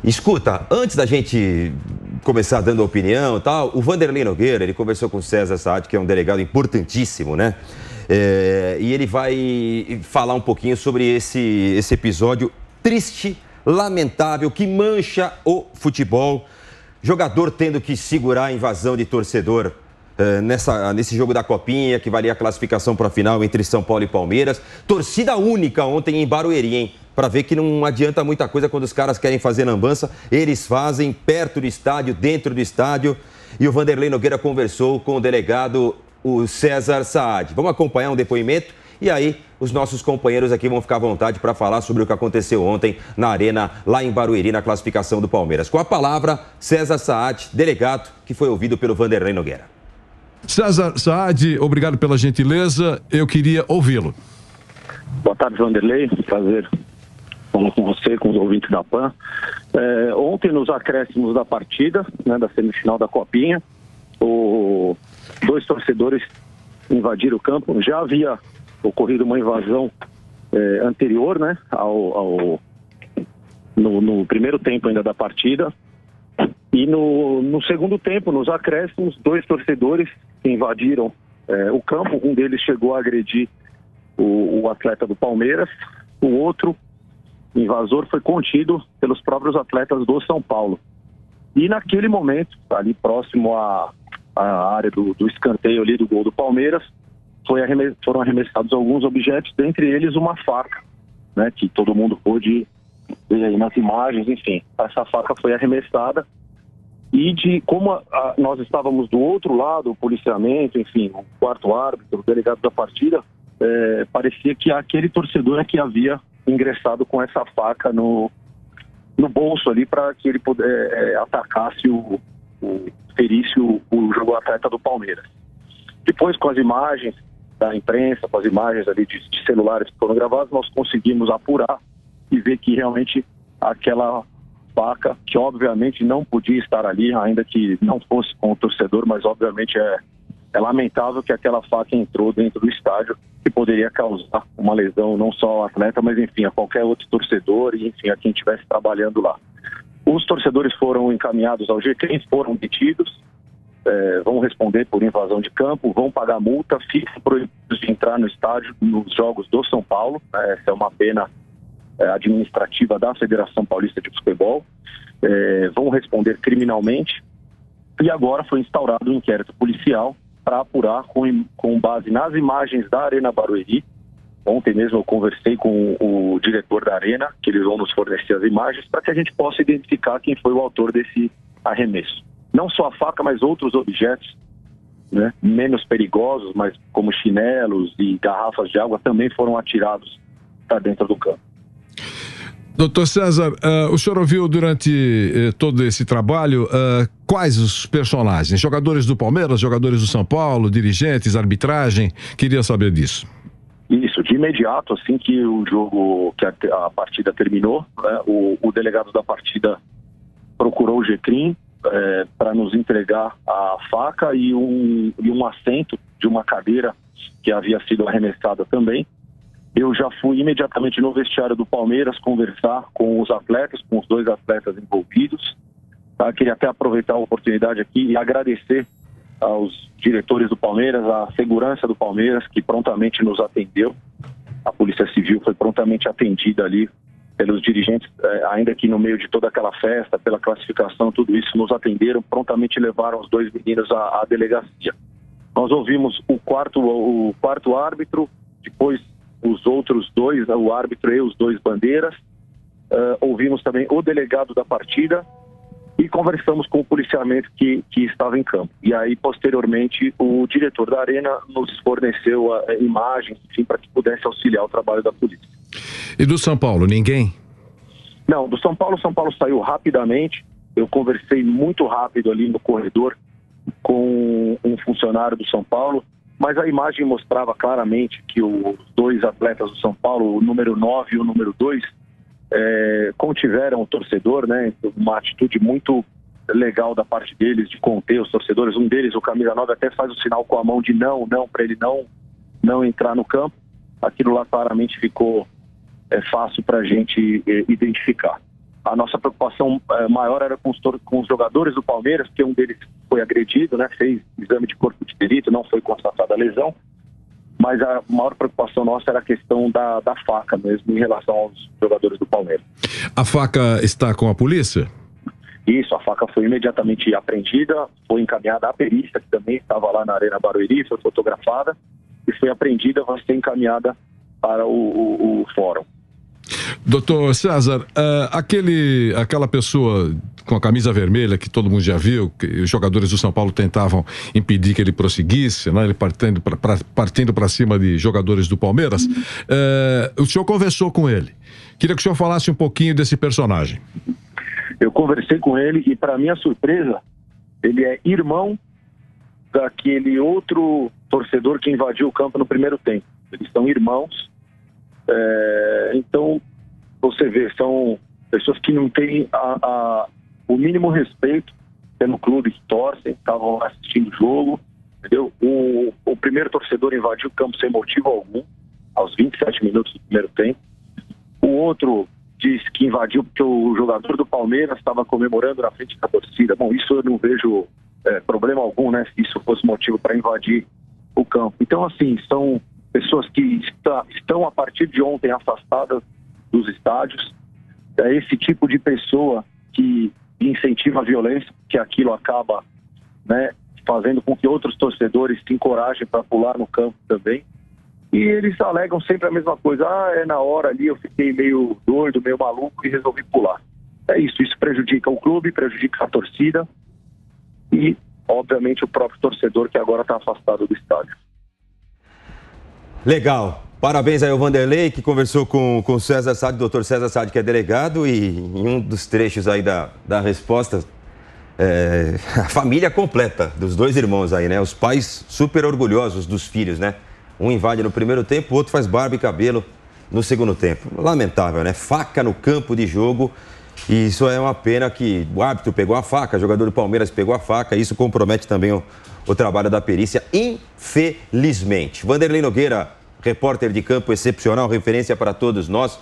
Escuta, antes da gente começar dando opinião e tal, o Vanderlei Nogueira, ele conversou com o César Saad, que é um delegado importantíssimo, né? E ele vai falar um pouquinho sobre esse episódio triste, lamentável, que mancha o futebol. Jogador tendo que segurar a invasão de torcedor nesse jogo da Copinha, que valia a classificação para a final entre São Paulo e Palmeiras. Torcida única ontem em Barueri, hein? Para ver que não adianta muita coisa quando os caras querem fazer lambança. Eles fazem perto do estádio, dentro do estádio. E o Vanderlei Nogueira conversou com o delegado, o César Saad. Vamos acompanhar um depoimento e aí os nossos companheiros aqui vão ficar à vontade para falar sobre o que aconteceu ontem na Arena, lá em Barueri, na classificação do Palmeiras. Com a palavra, César Saad, delegado, que foi ouvido pelo Vanderlei Nogueira. César Saad, obrigado pela gentileza. Eu queria ouvi-lo. Boa tarde, Vanderlei. Prazer falar com você, com os ouvintes da PAN. Ontem, nos acréscimos da partida, né, da semifinal da Copinha, dois torcedores invadiram o campo. Já havia ocorrido uma invasão anterior, né, no primeiro tempo ainda da partida. E no segundo tempo, nos acréscimos, dois torcedores invadiram o campo. Um deles chegou a agredir o atleta do Palmeiras. O outro invasor foi contido pelos próprios atletas do São Paulo. E naquele momento, ali próximo à área do escanteio ali do gol do Palmeiras, foram arremessados alguns objetos, dentre eles uma faca, né, que todo mundo pôde ver aí nas imagens. Enfim, essa faca foi arremessada e como nós estávamos do outro lado, o policiamento, enfim, o quarto árbitro, o delegado da partida, parecia que aquele torcedor é que havia ingressado com essa faca no bolso ali para que ele atacasse ferisse o jogo atleta do Palmeiras. Depois, com as imagens da imprensa, com as imagens ali de celulares que foram gravadas, nós conseguimos apurar e ver que realmente aquela faca, que obviamente não podia estar ali, ainda que não fosse com o torcedor, mas obviamente é lamentável que aquela faca entrou dentro do estádio e poderia causar uma lesão não só ao atleta, mas enfim, a qualquer outro torcedor e enfim, a quem estivesse trabalhando lá. Os torcedores foram encaminhados ao GCRIM, foram detidos, vão responder por invasão de campo, vão pagar multa, ficam proibidos de entrar no estádio nos jogos do São Paulo. Essa é uma pena administrativa da Federação Paulista de Futebol. Vão responder criminalmente e agora foi instaurado um inquérito policial para apurar com base nas imagens da Arena Barueri. Ontem mesmo eu conversei com o diretor da Arena, que eles vão nos fornecer as imagens, para que a gente possa identificar quem foi o autor desse arremesso. Não só a faca, mas outros objetos, né, menos perigosos, mas como chinelos e garrafas de água também foram atirados para dentro do campo. Doutor César, o senhor ouviu durante todo esse trabalho quais os personagens? Jogadores do Palmeiras, jogadores do São Paulo, dirigentes, arbitragem? Queria saber disso. Isso, de imediato, assim que a partida terminou, né, o delegado da partida procurou o GCRIM para nos entregar a faca e um assento de uma cadeira que havia sido arremessada também. Eu já fui imediatamente no vestiário do Palmeiras conversar com os atletas, com os dois atletas envolvidos. Tá? Queria até aproveitar a oportunidade aqui e agradecer aos diretores do Palmeiras, à segurança do Palmeiras, que prontamente nos atendeu. A Polícia Civil foi prontamente atendida ali pelos dirigentes, ainda que no meio de toda aquela festa, pela classificação, tudo isso, nos atenderam, prontamente levaram os dois meninos à delegacia. Nós ouvimos o quarto árbitro, depois os outros dois, o árbitro e os dois bandeiras, ouvimos também o delegado da partida e conversamos com o policiamento que estava em campo. E aí, posteriormente, o diretor da Arena nos forneceu imagens, enfim, para que pudesse auxiliar o trabalho da polícia. E do São Paulo, ninguém? Não, do São Paulo saiu rapidamente. Eu conversei muito rápido ali no corredor com um funcionário do São Paulo, mas a imagem mostrava claramente que os dois atletas do São Paulo, o número 9 e o número 2, contiveram o torcedor, né? Uma atitude muito legal da parte deles de conter os torcedores. Um deles, o camisa 9, até faz o sinal com a mão de não, para ele não entrar no campo. Aquilo lá claramente ficou fácil para a gente identificar. a nossa preocupação maior era com os jogadores do Palmeiras, porque um deles foi agredido, né? Fez exame de corpo de delito, não foi constatada a lesão. Mas a maior preocupação nossa era a questão da faca mesmo, em relação aos jogadores do Palmeiras. A faca está com a polícia? Isso, a faca foi imediatamente apreendida, foi encaminhada à perícia, que também estava lá na Arena Barueri, foi fotografada, e foi apreendida, vai ser encaminhada para o fórum. Doutor César, aquela pessoa com a camisa vermelha que todo mundo já viu, que os jogadores do São Paulo tentavam impedir que ele prosseguisse, né? Ele partindo para cima de jogadores do Palmeiras, o senhor conversou com ele. Queria que o senhor falasse um pouquinho desse personagem. Eu conversei com ele e, para minha surpresa, ele é irmão daquele outro torcedor que invadiu o campo no primeiro tempo. Eles são irmãos. Então, você vê, são pessoas que não têm o mínimo respeito pelo clube, que torcem, estavam assistindo o jogo, entendeu? O primeiro torcedor invadiu o campo sem motivo algum, aos 27 minutos do primeiro tempo. O outro disse que invadiu porque o jogador do Palmeiras estava comemorando na frente da torcida. Bom, isso eu não vejo problema algum, né? Se isso fosse motivo para invadir o campo. Então, assim, são pessoas que estão a partir de ontem afastadas dos estádios. É esse tipo de pessoa que incentiva a violência, que aquilo acaba, né, fazendo com que outros torcedores se encorajem para pular no campo também. E eles alegam sempre a mesma coisa. Na hora ali eu fiquei meio doido, meio maluco e resolvi pular. É isso prejudica o clube, prejudica a torcida e, obviamente, o próprio torcedor que agora está afastado do estádio. Legal. Parabéns aí ao Vanderlei, que conversou com o César Saad, doutor César Saad, que é delegado, e em um dos trechos aí da resposta, a família completa dos dois irmãos aí, né? Os pais super orgulhosos dos filhos, né? Um invade no primeiro tempo, o outro faz barba e cabelo no segundo tempo. Lamentável, né? Faca no campo de jogo. E isso é uma pena que o árbitro pegou a faca, o jogador do Palmeiras pegou a faca. Isso compromete também o trabalho da perícia, infelizmente. Vanderlei Nogueira, repórter de campo excepcional, referência para todos nós.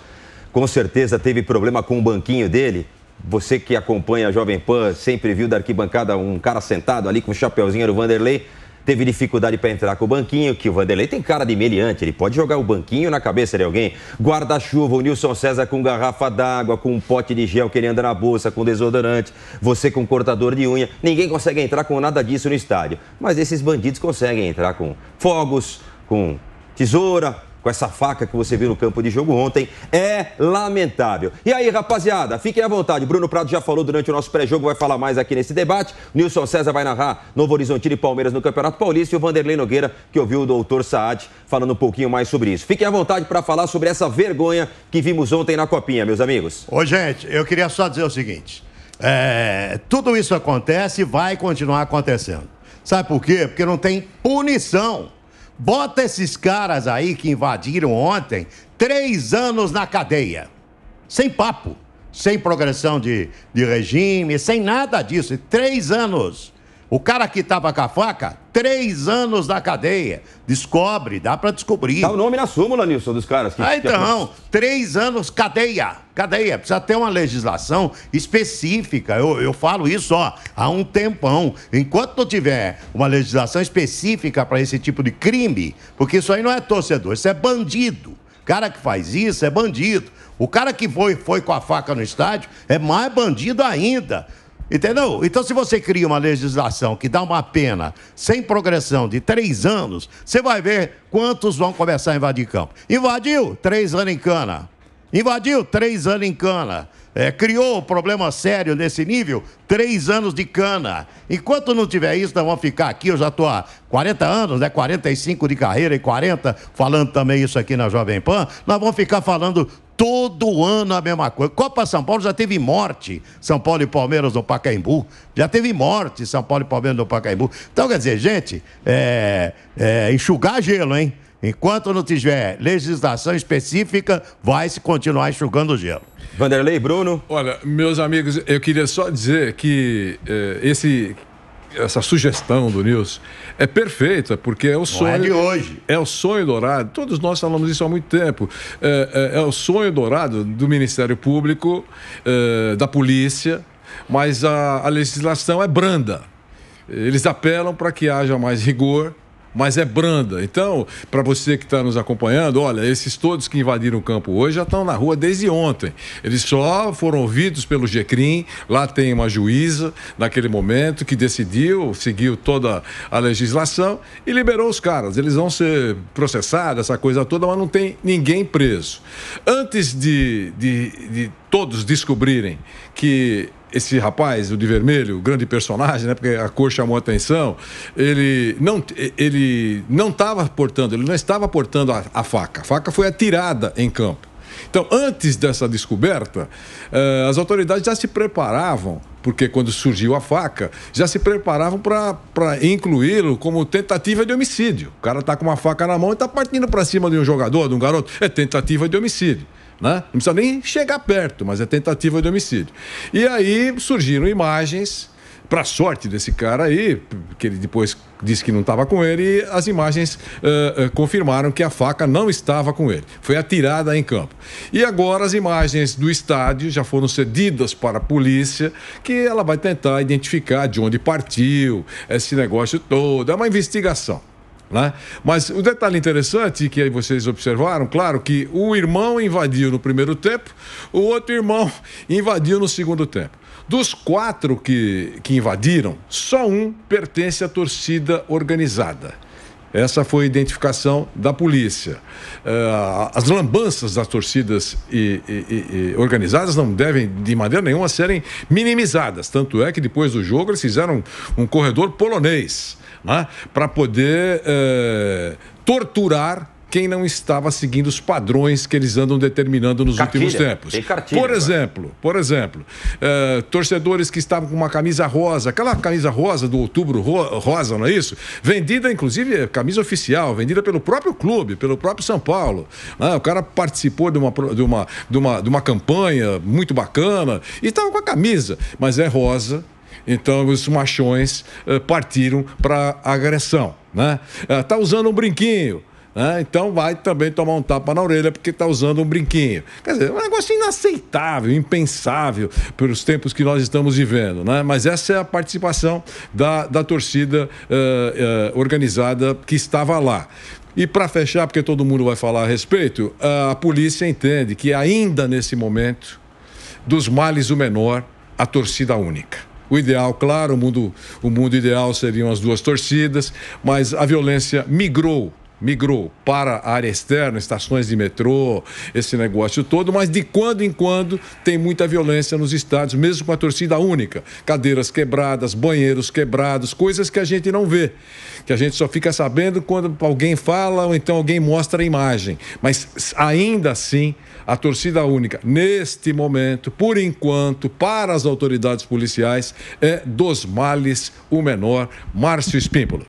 Com certeza teve problema com o banquinho dele. Você que acompanha a Jovem Pan, sempre viu da arquibancada um cara sentado ali com o chapeuzinho do Vanderlei. Teve dificuldade para entrar com o banquinho, que o Vanderlei tem cara de meliante, ele pode jogar o banquinho na cabeça de alguém. Guarda-chuva, o Nilson César com garrafa d'água, com um pote de gel que ele anda na bolsa, com desodorante, você com cortador de unha. Ninguém consegue entrar com nada disso no estádio. Mas esses bandidos conseguem entrar com fogos, com tesoura, com essa faca que você viu no campo de jogo ontem. É lamentável. E aí, rapaziada, fiquem à vontade. Bruno Prado já falou durante o nosso pré-jogo, vai falar mais aqui nesse debate. Nilson César vai narrar Novo Horizontino e Palmeiras no Campeonato Paulista. E o Vanderlei Nogueira, que ouviu o doutor Saad falando um pouquinho mais sobre isso. Fiquem à vontade para falar sobre essa vergonha que vimos ontem na Copinha, meus amigos. Ô, gente, eu queria só dizer o seguinte. Tudo isso acontece e vai continuar acontecendo. Sabe por quê? Porque não tem punição. Bota esses caras aí que invadiram ontem 3 anos na cadeia. Sem papo, sem progressão de regime, sem nada disso. 3 anos. O cara que estava com a faca, 3 anos na cadeia. Descobre, dá para descobrir. Tá o nome na súmula, Nilson, dos caras. Então, 3 anos, cadeia. Cadeia, precisa ter uma legislação específica. Eu falo isso, há um tempão. Enquanto não tiver uma legislação específica para esse tipo de crime, porque isso aí não é torcedor, isso é bandido. O cara que faz isso é bandido. O cara que foi com a faca no estádio é mais bandido ainda. Entendeu? Então, se você cria uma legislação que dá uma pena sem progressão de 3 anos, você vai ver quantos vão começar a invadir campo. Invadiu, 3 anos em cana. Invadiu, 3 anos em cana. Criou problema sério nesse nível, 3 anos de cana. Enquanto não tiver isso, nós vamos ficar aqui, eu já estou há 40 anos, né? 45 de carreira e 40, falando também isso aqui na Jovem Pan, nós vamos ficar falando todo ano a mesma coisa. Copa São Paulo já teve morte, São Paulo e Palmeiras no Pacaembu. Já teve morte, São Paulo e Palmeiras no Pacaembu. Então, quer dizer, gente, enxugar gelo, hein? Enquanto não tiver legislação específica, vai se continuar enxugando gelo. Vanderlei, Bruno. Olha, meus amigos, eu queria só dizer que esse essa sugestão do Nilson é perfeita, porque é o sonho. Não é de hoje. É o sonho dourado. Todos nós falamos isso há muito tempo. É o sonho dourado do Ministério Público, da polícia, mas a legislação é branda. Eles apelam para que haja mais rigor, mas é branda. Então, para você que está nos acompanhando, olha, esses todos que invadiram o campo hoje já estão na rua desde ontem. Eles só foram ouvidos pelo GCRIM, lá tem uma juíza, naquele momento, que decidiu, seguiu toda a legislação e liberou os caras. Eles vão ser processados, essa coisa toda, mas não tem ninguém preso. Antes de todos descobrirem que esse rapaz, o de vermelho, o grande personagem, né, porque a cor chamou a atenção, ele não estava portando a faca. A faca foi atirada em campo. Então, antes dessa descoberta, as autoridades já se preparavam, porque quando surgiu a faca, já se preparavam para incluí-lo como tentativa de homicídio. O cara está com uma faca na mão e está partindo para cima de um jogador, de um garoto. É tentativa de homicídio. Né? Não precisa nem chegar perto, mas é tentativa de homicídio. E aí surgiram imagens, para sorte desse cara aí, que ele depois disse que não estava com ele, e as imagens confirmaram que a faca não estava com ele. Foi atirada em campo. E agora as imagens do estádio já foram cedidas para a polícia, que ela vai tentar identificar de onde partiu esse negócio todo. É uma investigação. Né? Mas o detalhe interessante que aí vocês observaram, claro, que o irmão invadiu no primeiro tempo, o outro irmão invadiu no segundo tempo. Dos 4 que invadiram, só um pertence à torcida organizada. Essa foi a identificação da polícia. As lambanças das torcidas organizadas não devem, de maneira nenhuma, serem minimizadas. Tanto é que depois do jogo eles fizeram um corredor polonês, né, para poder torturar quem não estava seguindo os padrões que eles andam determinando nos últimos tempos. Tem cartilha, por exemplo, torcedores que estavam com uma camisa rosa, aquela camisa rosa do Outubro Rosa, não é isso? Vendida, inclusive, camisa oficial, vendida pelo próprio clube, pelo próprio São Paulo. O cara participou de uma campanha muito bacana e estava com a camisa, mas é rosa. Então, os machões partiram para a agressão. Né? Tá usando um brinquinho. Então vai também tomar um tapa na orelha porque está usando um brinquinho. Quer dizer, é um negócio inaceitável, impensável pelos tempos que nós estamos vivendo, né? Mas essa é a participação da torcida organizada que estava lá. E para fechar, porque todo mundo vai falar a respeito, a polícia entende que ainda nesse momento, dos males o menor, a torcida única. O ideal, claro, o mundo ideal seriam as 2 torcidas, mas a violência migrou para a área externa, estações de metrô, esse negócio todo, mas de quando em quando tem muita violência nos estádios, mesmo com a torcida única. Cadeiras quebradas, banheiros quebrados, coisas que a gente não vê, que a gente só fica sabendo quando alguém fala ou então alguém mostra a imagem. Mas ainda assim, a torcida única, neste momento, por enquanto, para as autoridades policiais, é dos males o menor. Márcio Espímpolo.